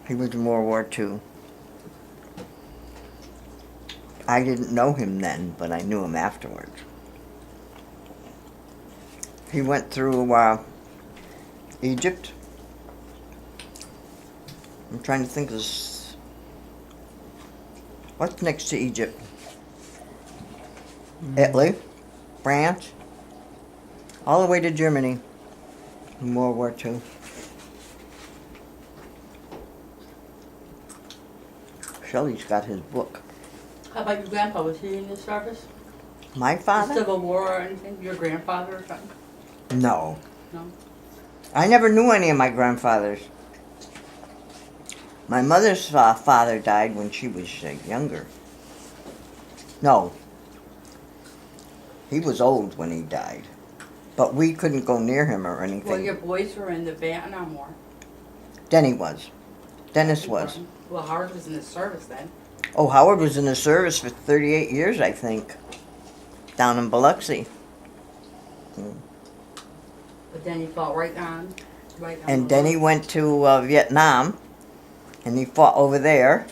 He was in World War II. I didn't know him then, but I knew him afterwards. He went through Egypt. I'm trying to think of what's next to Egypt? Italy, France, all the way to Germany in World War II. Shelley's got his book. How about your grandpa? Was he in the service? My The father? Civil War or anything? Your grandfather or something? No. No? I never knew any of my grandfathers. My mother's father died when she was younger. No. He was old when he died. But we couldn't go near him or anything. Well, your boys were in the Vietnam War. Denny was. Dennis was. Well, Howard was in the service then. Oh, Howard was in the service for 38 years, I think. Down in Biloxi. But then he fought right on. And then he went to Vietnam. And he fought over there.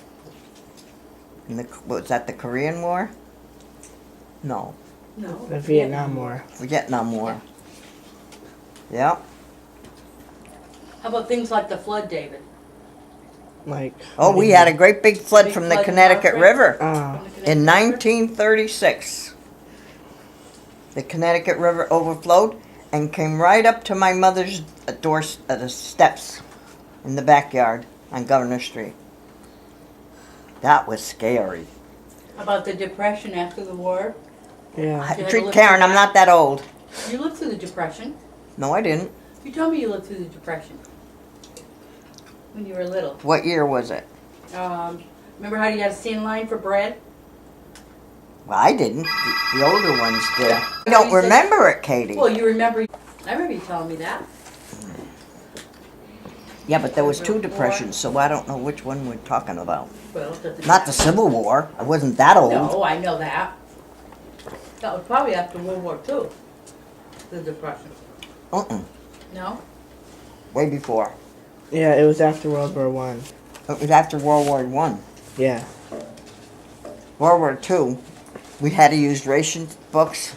Was that the Korean War? No. No. The Vietnam War. Vietnam War. Yeah. How about things like the flood, David? Like. Oh, we had a great big flood from the flood in Connecticut Margaret? River Oh. From the Connecticut in River? 1936. The Connecticut River overflowed and came right up to my mother's the steps in the backyard on Governor Street. That was scary. How about the Depression after the war? Yeah. Did you Treat live Karen, through I'm not that old. You lived through the Depression. No, I didn't. You told me you lived through the Depression. When you were little. What year was it? Remember how you had to stand in line for bread? Well, I didn't. The older ones did. I You don't said- remember it, Katie. Well, you remember. I remember you telling me that. Yeah, but there was two depressions, so I don't know which one we're talking about. Well, it doesn't Not the matter. Civil War. I wasn't that old. No, I know that. That was probably after World War II. The Depression. Uh-uh. No? Way before. Yeah, it was after World War One. It was after World War One. Yeah. World War Two, we had to use ration books.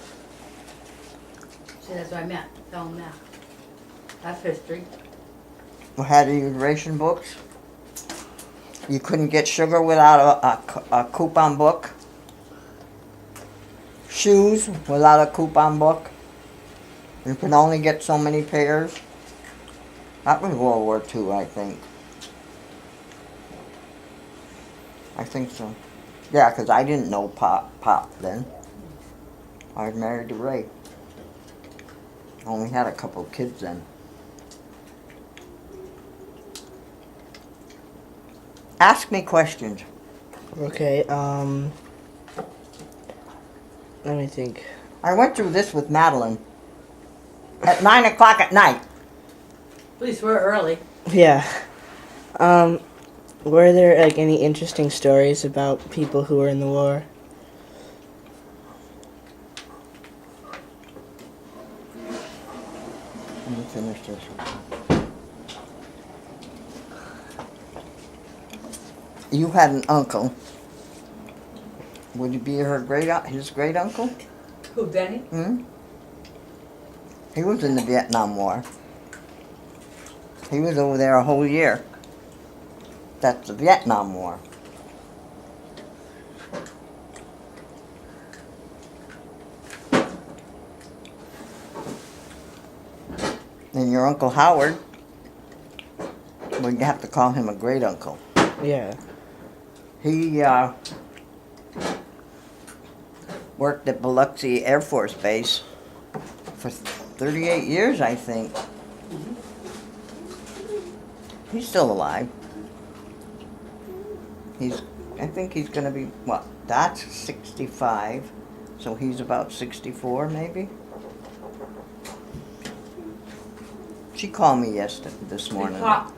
See, that's what I meant. Tell them that. That's history. We had to use ration books. You couldn't get sugar without a coupon book. Shoes without a coupon book. You could only get so many pairs. That was World War II, I think. I think so. Yeah, because I didn't know Pop then. I was married to Ray. Only had a couple of kids then. Ask me questions. Okay. Let me think. I went through this with Madeline at 9 o'clock at night. At least we're early. Yeah. Were there like any interesting stories about people who were in the war? Let me finish this. You had an uncle. Would he be his great uncle? Who, Benny? Hmm? He was in the Vietnam War. He was over there a whole year. That's the Vietnam War. And your Uncle Howard, we'd have to call him a great uncle. Yeah. He worked at Biloxi Air Force Base for 38 years, I think. He's still alive. I think he's gonna be, what, that's 65, so he's about 64 maybe? She called me this They morning. taught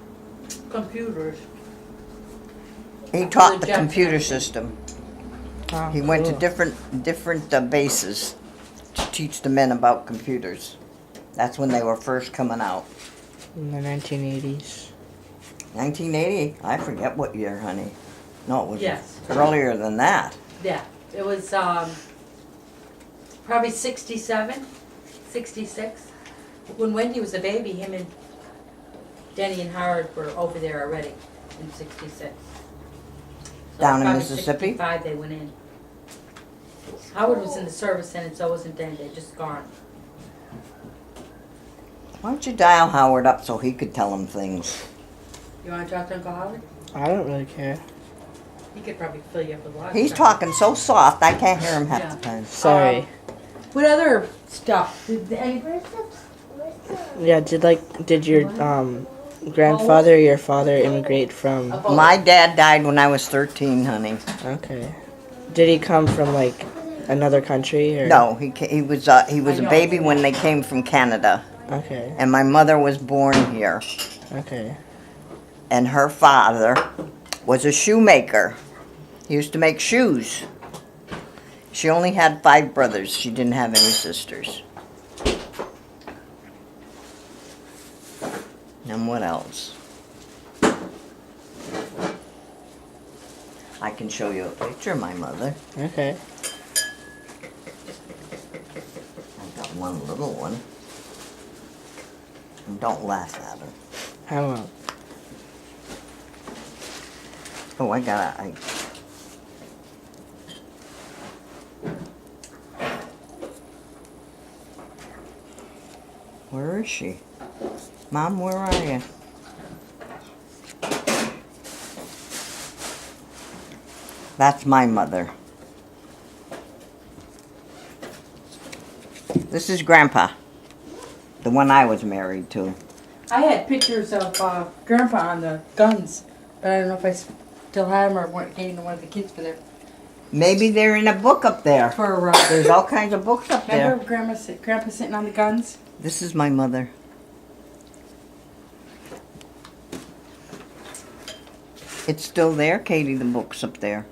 computers. He taught the Jet computer system. system. Oh, He went to cool. different bases to teach the men about computers. That's when they were first coming out. In the 1980s. 1980? I forget what year, honey. No, it was Yes. earlier than that. Yeah, it was, probably 67, 66. When Wendy was a baby, him and Denny and Howard were over there already in 66. So Down in probably Mississippi? 65 they went in. Howard was in the service and so wasn't Denny, they just gone. Why don't you dial Howard up so he could tell him things? You wanna talk to Uncle Howard? I don't really care. He could probably fill you up with lots. He's of talking so soft, I can't hear him half Yeah. the time. Sorry. What other stuff? Did any, Yeah, did your grandfather or your father immigrate from? My dad died when I was 13, honey. Okay. Did he come from like another country or? No, he was a baby when they came from Canada, Okay. and my mother was born here, Okay. and her father was a shoemaker. He used to make shoes. She only had 5 brothers. She didn't have any sisters. And what else? I can show you a picture of my mother. Okay. I've got one little one. And don't laugh at her. I won't. Oh, Where is she? Mom, where are you? That's my mother. This is Grandpa. The one I was married to. I had pictures of Grandpa on the guns, but I don't know if I still have them or gave them to one of the kids for their. Maybe they're in a book up there. For There's all kinds of books up there. remember Grandpa sitting on the guns? This is my mother. It's still there, Katie, the book's up there.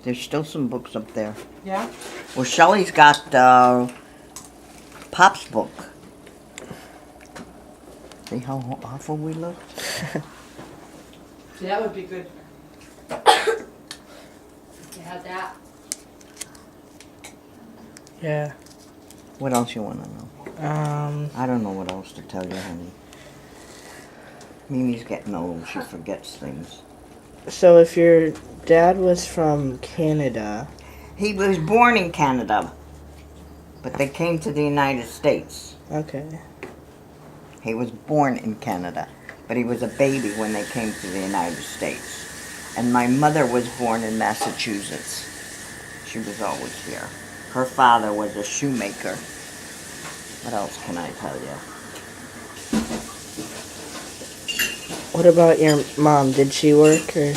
There's still some books up there. Yeah. Well, Shelley's got Pop's book. See how awful we look? See, that would be good. You had that. Yeah. What else you want to know? I don't know what else to tell you, honey. Mimi's getting old. She forgets things. So if your dad was from Canada, He was born in Canada, but they came to the United States. okay. He was born in Canada, but he was a baby when they came to the United States. And my mother was born in Massachusetts. She was always here. Her father was a shoemaker. What else can I tell you? What about your mom? Did she work or?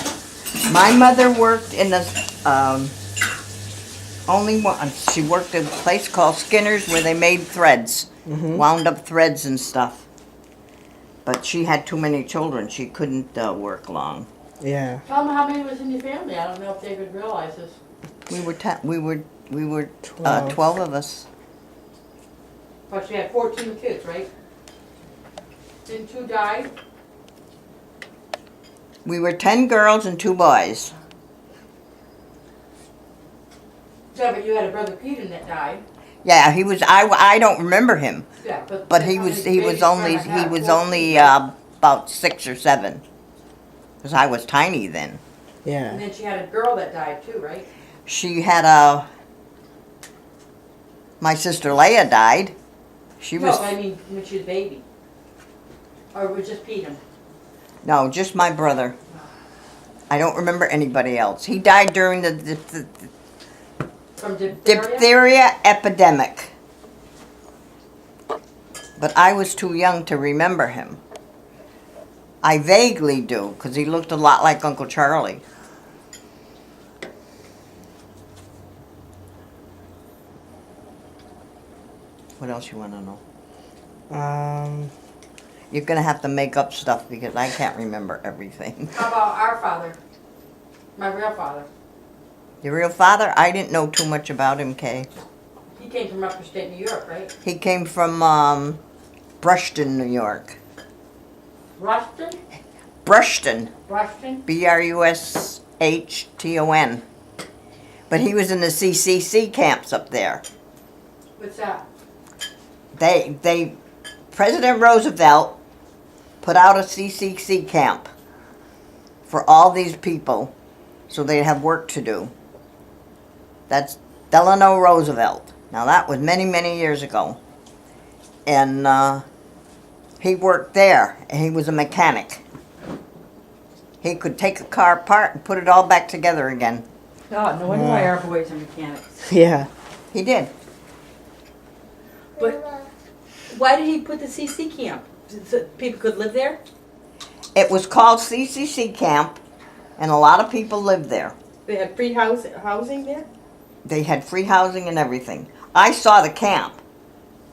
My mother worked in a, only once. She worked at a place called Skinner's where they made threads, wound up threads and stuff. But she had too many children. She couldn't work long. Yeah. Tell them how many was in your family. I don't know if they would realize this. We were 12. 12 of us. But she had 14 kids, right? Didn't 2 die? We were 10 girls and 2 boys. Yeah, but you had a brother Peter that died. Yeah, he was. I don't remember him, Yeah, but he was only about 6 or 7, because I was tiny then. And Yeah. then she had a girl that died too, right? She had my sister Leah died. She was No, I mean when she was a baby. Or it was just Peter. no, just my brother. I don't remember anybody else. He died during the From diphtheria? diphtheria epidemic. But I was too young to remember him. I vaguely do, because he looked a lot like Uncle Charlie. What else you want to know? You're going to have to make up stuff because I can't remember everything. How about our father? My real father. Your real father? I didn't know too much about him, Kay. He came from upper state New York, right? He came from Brushton, New York. Ruston? Brushton. Brushton? Brushton. But he was in the CCC camps up there. What's that? President Roosevelt put out a CCC camp for all these people so they'd have work to do. That's Delano Roosevelt. Now that was many, many years ago. And he worked there, and he was a mechanic. He could take a car apart and put it all back together again. Oh, no wonder why our boys are mechanics. Yeah. He did. But why did he put the CC camp? So people could live there? It was called CCC Camp, and a lot of people lived there. They had free housing there? They had free housing and everything. I saw the camp,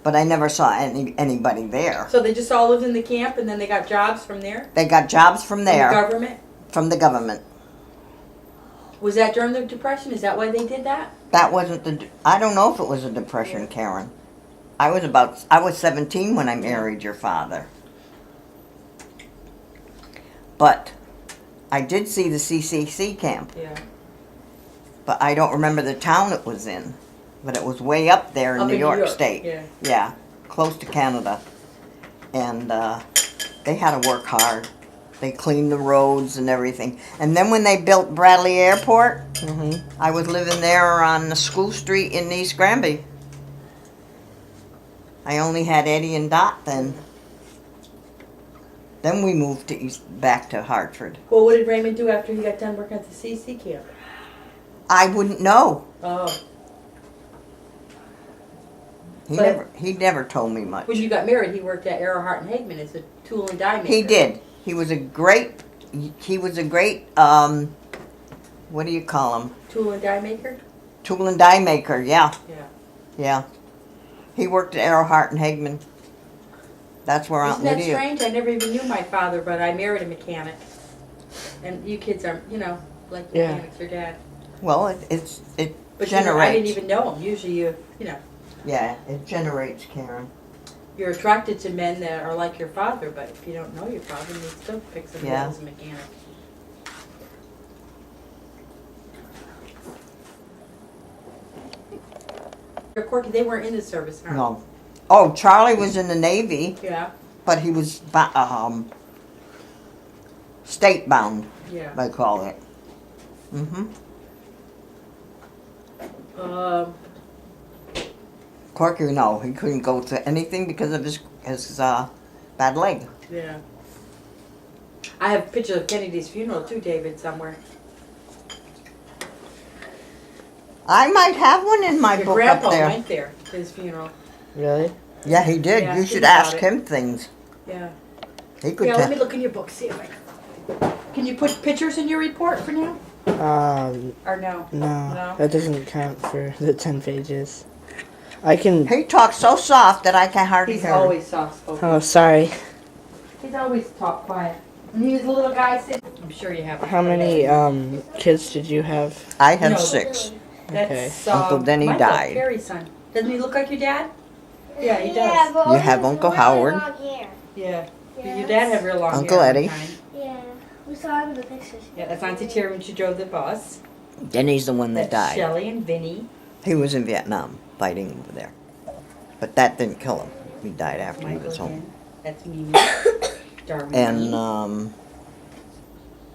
but I never saw anybody there. So they just all lived in the camp and then they got jobs from there? They got jobs from there. From the government? From the government. Was that during the Depression? Is that why they did that? That wasn't I don't know if it was a depression, Karen. I was 17 when I married your father. But I did see the CCC camp. Yeah. But I don't remember the town it was in. But it was way up there in New York State. Yeah. Yeah, close to Canada. And they had to work hard. They cleaned the roads and everything. And then when they built Bradley Airport, I was living there on the School Street in East Granby. I only had Eddie and Dot then. Then we moved back to Hartford. Well, what did Raymond do after he got done working at the CC camp? I wouldn't know. Oh. He never told me much. When you got married, he worked at Earhart and Hagman as a tool and die maker. He did. He was a great, what do you call him? Tool and die maker? Tool and die maker, yeah. Yeah. Yeah. He worked at Earhart and Hagman. That's where Aunt Isn't that Lydia. strange? I never even knew my father, but I married a mechanic. And you kids are, like Yeah. mechanics, your dad. Well, it But generates. I didn't even know him. Usually Yeah, it generates, Karen. you're attracted to men that are like your father, but if you don't know your father, you still pick somebody Yeah. as a mechanic. You're quirky. They weren't in the service, huh? No. Oh, Charlie was in the Navy, Yeah. but he was state bound, Yeah. they call it. Corky, no, he couldn't go to anything because of his bad leg. Yeah. I have a picture of Kennedy's funeral too, David, somewhere. I might have one in my Your book grandpa up there. went there to his funeral. Really? Yeah, he did. Yeah, You think should about ask it. him things. Yeah. He could Yeah, tell. let me look in your book, see if I can you put pictures in your report for now? Or no? No, No? that doesn't count for the 10 pages. I can. He talks so soft that I can hardly He's hear him. always soft spoken. Oh, sorry. He's always talk quiet. When he was a little guy sitting. I'm sure you have. How many kids did you have? I have No. 6. That's Uncle Denny Michael died. Perry's son. Doesn't he look like your dad? Yeah, he Yeah, does. but You have only Uncle with Howard. long hair. Yeah. Yeah. Your dad had real long Uncle hair. at Eddie. one time. Yeah, we saw him in the pictures. Yeah, that's Auntie Terry when she drove the bus. Denny's the one that That's died. Shelley and Vinny. He was in Vietnam fighting over there. But that didn't kill him. He died after he Michael was home. again. That's Mimi. Darwin. And,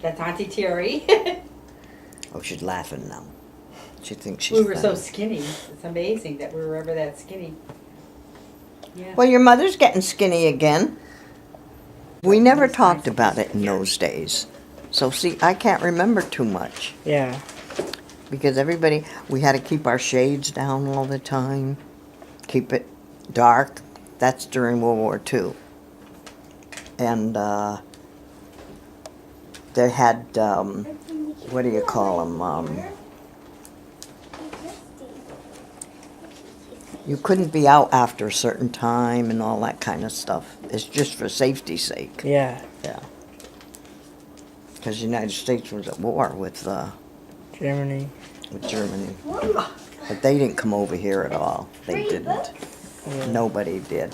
That's Auntie Terry. oh, she's laughing now. She thinks she's We were so funny. skinny. It's amazing that we were ever that skinny. Yeah. Well, your mother's getting skinny again. We never talked about it in those days. So, see, I can't remember too much. Yeah. Because we had to keep our shades down all the time. Keep it dark. That's during World War II. And they had, what do you call them? You couldn't be out after a certain time and all that kind of stuff. It's just for safety's sake. Yeah. Yeah. Because the United States was at war with Germany. Germany. But they didn't come over here at all. They didn't. Yeah. Nobody did.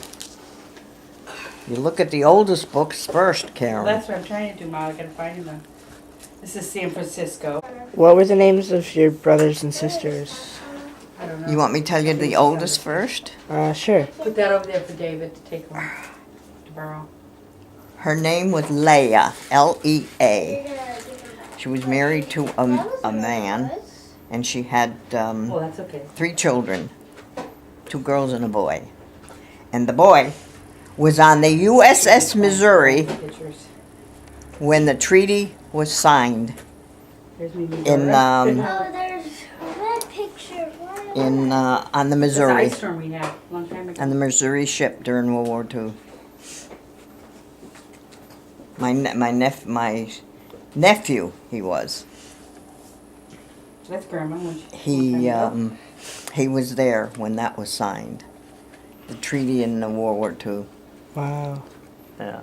You look at the oldest books first, Well, Karen. that's what I'm trying to do, Ma. I gotta find them. This is San Francisco. What were the names of your brothers and sisters? I don't know. You want me to tell you the oldest first? Sure. Put that over there for David to take home to borrow. Her name was Leah, L-E-A. She was married to a man, and she had Oh, that's okay. 3 children, 2 girls and a boy. And the boy was on the USS Missouri Pictures. when the treaty was signed There's me. in Oh, there's a red picture. on the That's the Missouri, ice storm we had a long time ago. on the Missouri ship during World War II. My nephew, he was. That's Grandma. When she, He was there when that was signed. The treaty in the World War II. Wow. Yeah.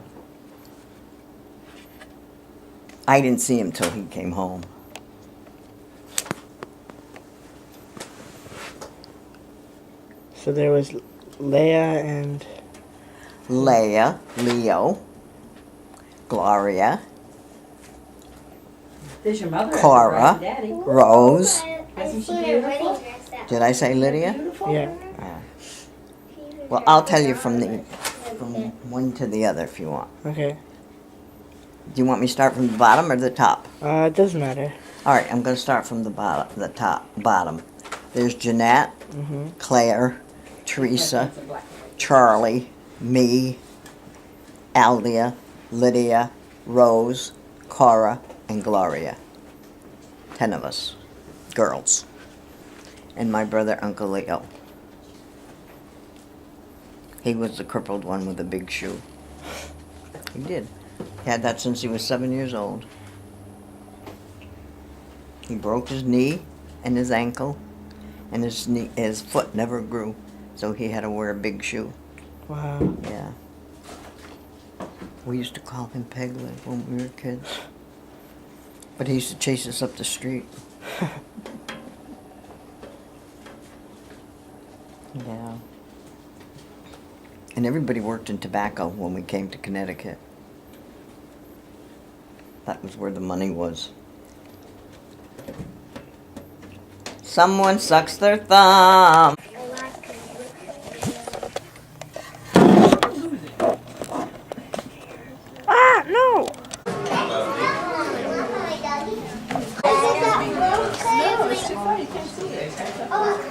I didn't see him till he came home. So there was Leah and Leah, Leo, Gloria, There's your mother. Cora. and Daddy. Rose. I've Isn't she seen her wedding beautiful? dress out. Did I say Lydia? yeah. Well, I'll tell you from one to the other if you want. Okay. Do you want me to start from the bottom or the top? It doesn't matter. All right, I'm going to start from the bottom. There's Jeanette, Mm-hmm. Claire, Teresa, That's a black and white. Charlie, me, Aldia, Lydia, Rose, Cora, and Gloria. 10 of us, girls. And my brother, Uncle Leo. He was the crippled one with the big shoe. He did. He had that since he was 7 years old. He broke his knee and his ankle, and his foot never grew, so he had to wear a big shoe. Wow. Yeah. We used to call him Peg Leg when we were kids. But he used to chase us up the street. Yeah. And everybody worked in tobacco when we came to Connecticut. That was where the money was. Someone sucks their thumb. No!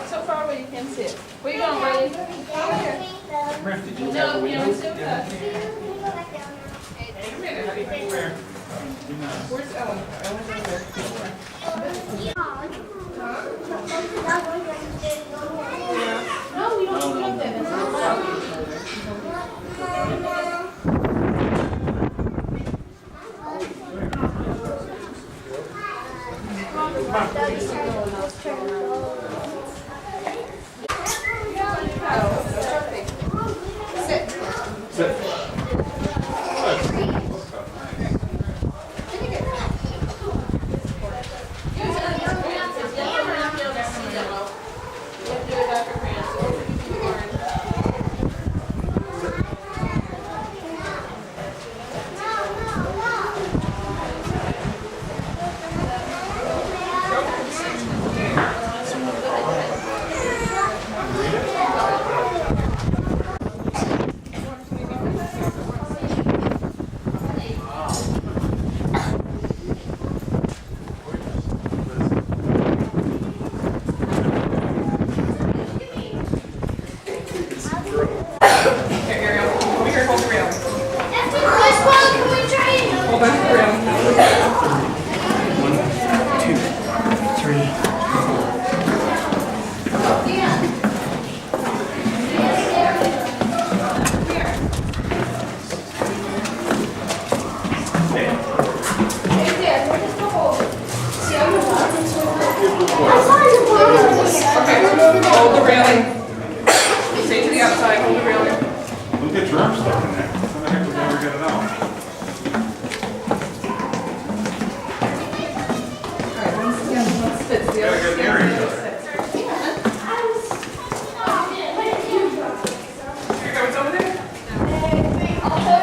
So far away you can't see it. Where you going, Riley? No, you don't see it. Where's Ellen? Ellen's over there. No, we don't put up there. That's not Hold the railing. Stay to the outside, hold the railing. Don't get your arm stuck in there. How the heck would you ever get it out? Alright, let's fit the Gotta other. get near each other. Here it goes over there.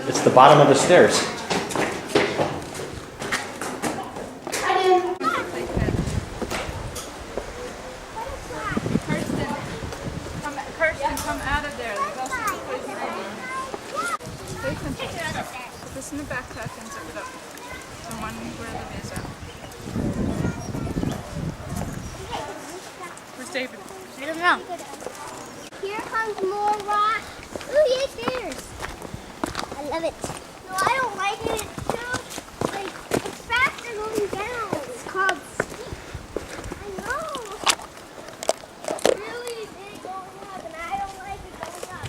It's the bottom of the stairs. Kirsten, come out of there. There's also some places they can put this in the backpack and zip it up. The one where the is at. Where's David? I don't know. Here comes more rock. Ooh, yay, stairs. I love it. No, I don't like it. It's too, like, it's faster going down. It's called steep. I know. It's really big going up, and I don't like it going up.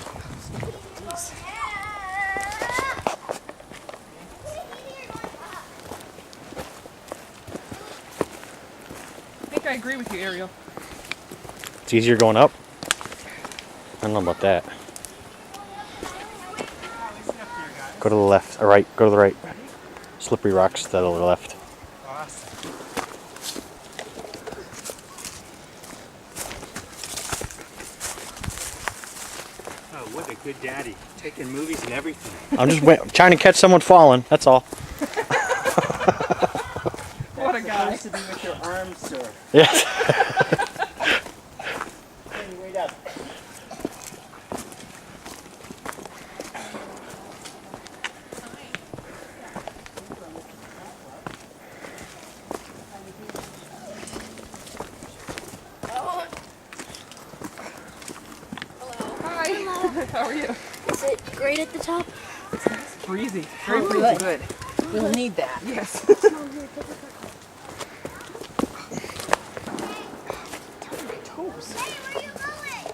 I think I agree with you, Ariel. It's easier going up. I don't know about that. Go to the left, or right, go to the right. Slippery rocks to the left. Oh, what a good daddy. Taking movies and everything. I'm just trying to catch someone falling, that's all. What a guy. Supposed to be with your arms, sir. Yes. Wait up. Hi. How are you? Is it great at the top? Breezy. Very breezy. Good. We'll need that. Yes. Toes. Hey, where you going?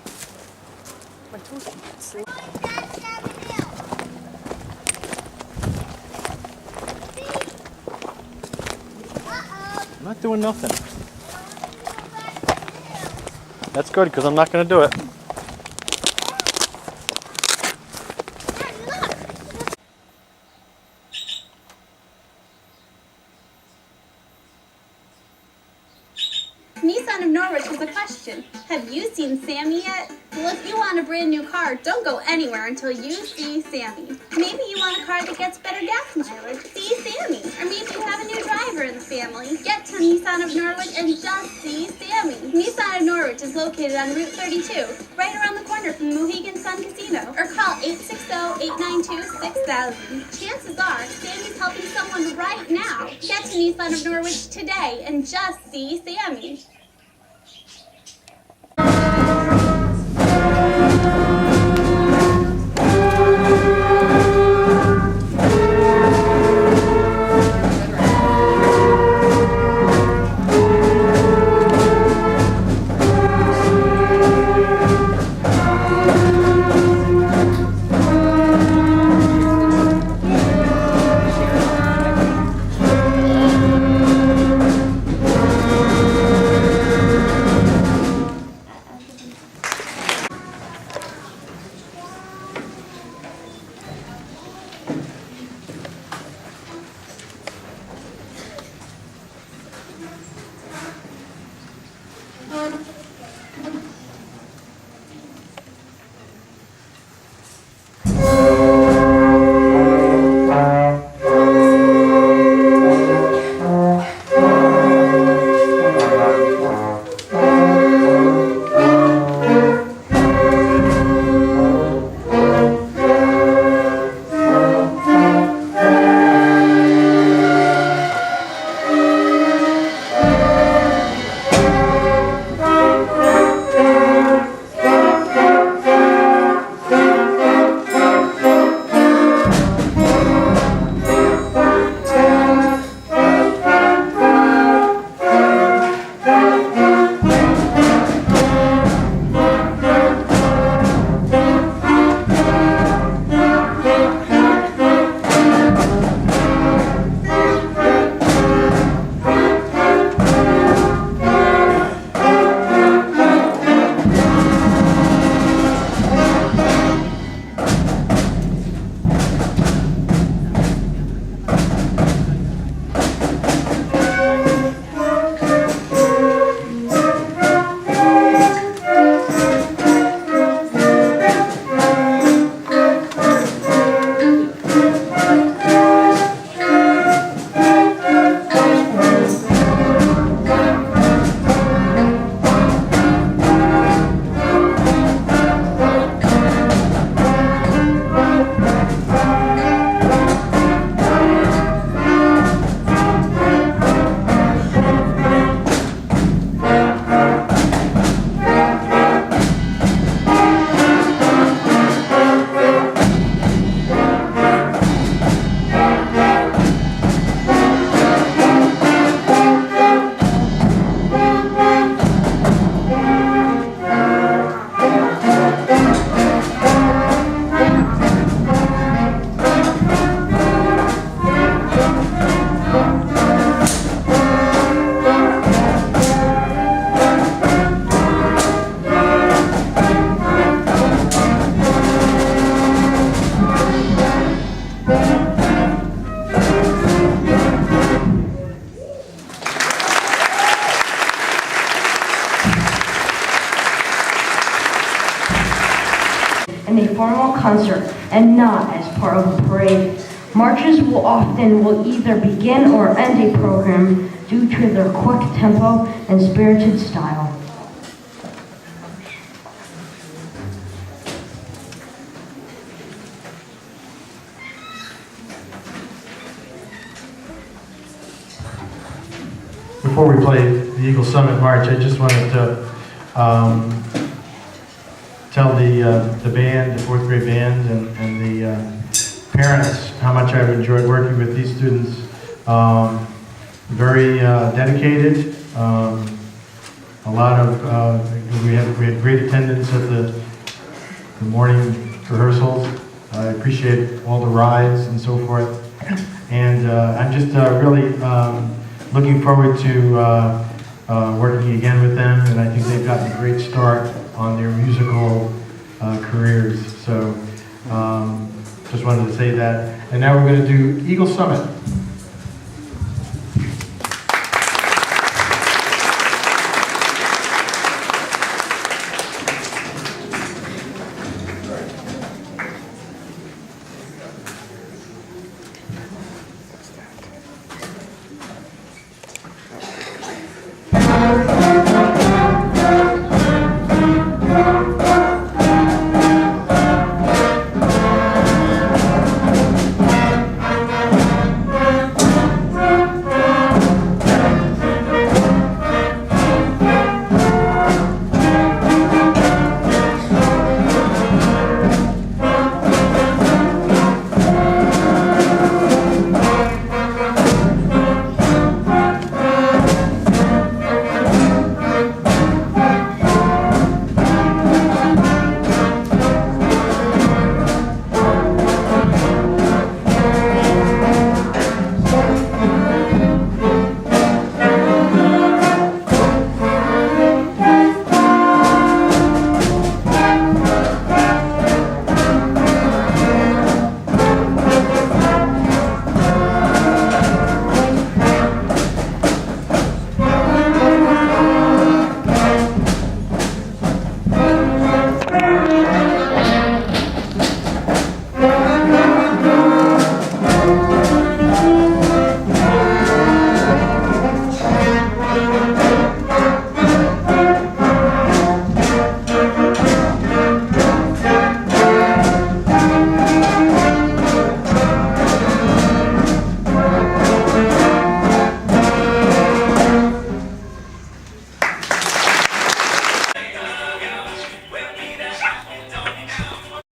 My toes. I'm not doing nothing. That's good, because I'm not going to do it. Nissan of Norwich has a question. Have you seen Sammy yet? Well, if you want a brand new car, don't go anywhere until you see Sammy. Maybe you want a car that gets better gas mileage. See Sammy. Or maybe you have a new driver in the family. Get to Nissan of Norwich and just see Sammy. Nissan of Norwich is located on Route 32, right around the corner from Mohegan Sun Casino. Or call 860-892-6000. Chances are, Sammy's helping someone right now. Get to Nissan of Norwich today and just see Sammy. concert and not as part of a parade. Marches will either begin or end a program due to their quick tempo and spirited style. Before we play the Eagle Summit March, I just wanted to tell the band, the fourth grade band, and the parents how much I've enjoyed working with these students. Very dedicated. A lot of we had great attendance at the morning rehearsals. I appreciate all the rides and so forth. And I'm just really looking forward to working again with them, and I think they've gotten a great start on their musical careers. So just wanted to say that. And now we're going to do Eagle Summit.